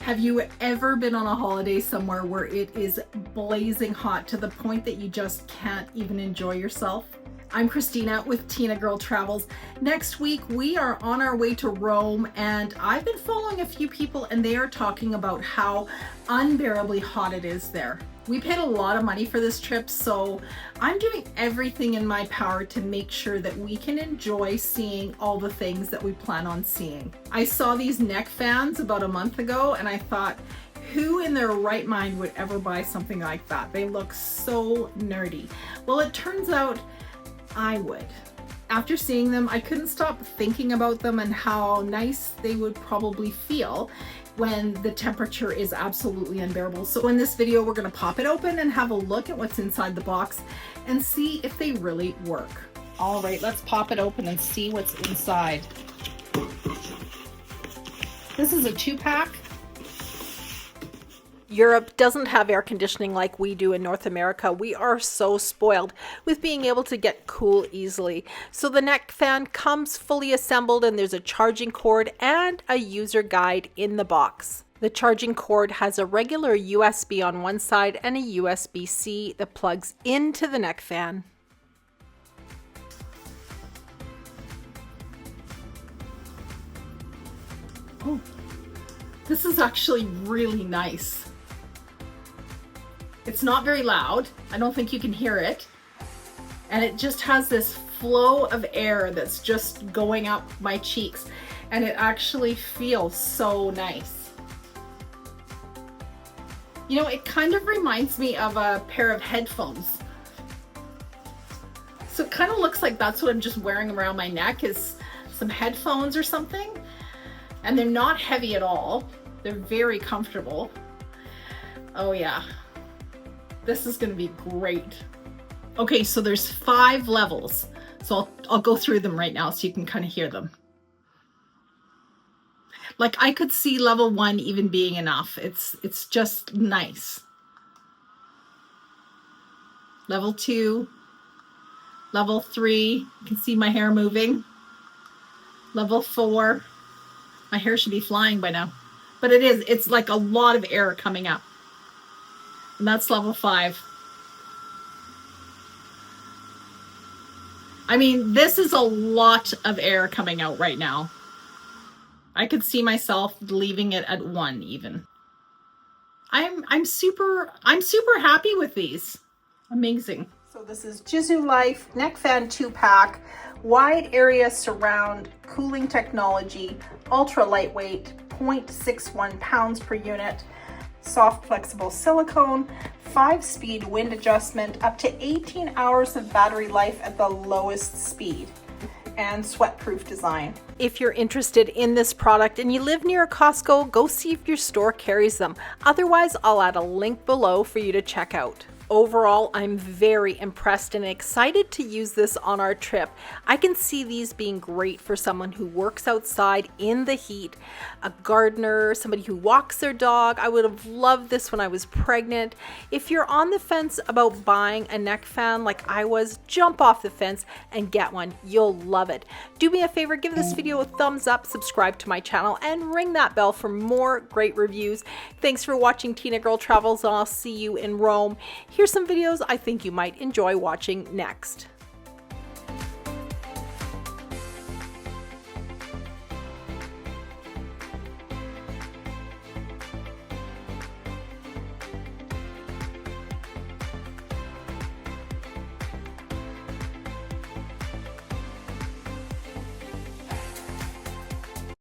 Have you ever been on a holiday somewhere where it is blazing hot to the point that you just can't even enjoy yourself? I'm Christina with Tinagirl Travels. Next week, we are on our way to Rome, and I've been following a few people and they are talking about how unbearably hot it is there. We paid a lot of money for this trip, so I'm doing everything in my power to make sure that we can enjoy seeing all the things that we plan on seeing. I saw these neck fans about a month ago and I thought, who in their right mind would ever buy something like that? They look so nerdy. Well, it turns out I would. After seeing them, I couldn't stop thinking about them and how nice they would probably feel when the temperature is absolutely unbearable. So in this video, we're gonna pop it open and have a look at what's inside the box and see if they really work. All right, let's pop it open and see what's inside. This is a 2-pack. Europe doesn't have air conditioning like we do in North America. We are so spoiled with being able to get cool easily. So the neck fan comes fully assembled and there's a charging cord and a user guide in the box. The charging cord has a regular USB on one side and a USB-C that plugs into the neck fan. Oh, this is actually really nice. It's not very loud. I don't think you can hear it. And it just has this flow of air that's just going up my cheeks. And it actually feels so nice. You know, it kind of reminds me of a pair of headphones. So it kind of looks like that's what I'm just wearing around my neck, is some headphones or something. And they're not heavy at all. They're very comfortable. Oh yeah. This is going to be great. Okay, so there's 5 levels. So I'll go through them right now so you can kind of hear them. Like, I could see level 1 even being enough. It's just nice. Level 2, level 3, you can see my hair moving. Level 4, my hair should be flying by now. But it's like a lot of air coming up. And that's level 5. I mean, this is a lot of air coming out right now. I could see myself leaving it at 1 even. I'm super happy with these. Amazing. So this is Jisulife Neck Fan 2-pack, wide area surround cooling technology, ultra lightweight, 0.61 pounds per unit. Soft flexible silicone, 5-speed wind adjustment, up to 18 hours of battery life at the lowest speed, and sweat-proof design. If you're interested in this product and you live near a Costco, go see if your store carries them. Otherwise, I'll add a link below for you to check out. Overall, I'm very impressed and excited to use this on our trip. I can see these being great for someone who works outside in the heat, a gardener, somebody who walks their dog. I would have loved this when I was pregnant. If you're on the fence about buying a neck fan like I was, jump off the fence and get one. You'll love it. Do me a favor, give this video a thumbs up, subscribe to my channel, and ring that bell for more great reviews. Thanks for watching Tinagirl Travels, and I'll see you in Rome. Here's some videos I think you might enjoy watching next.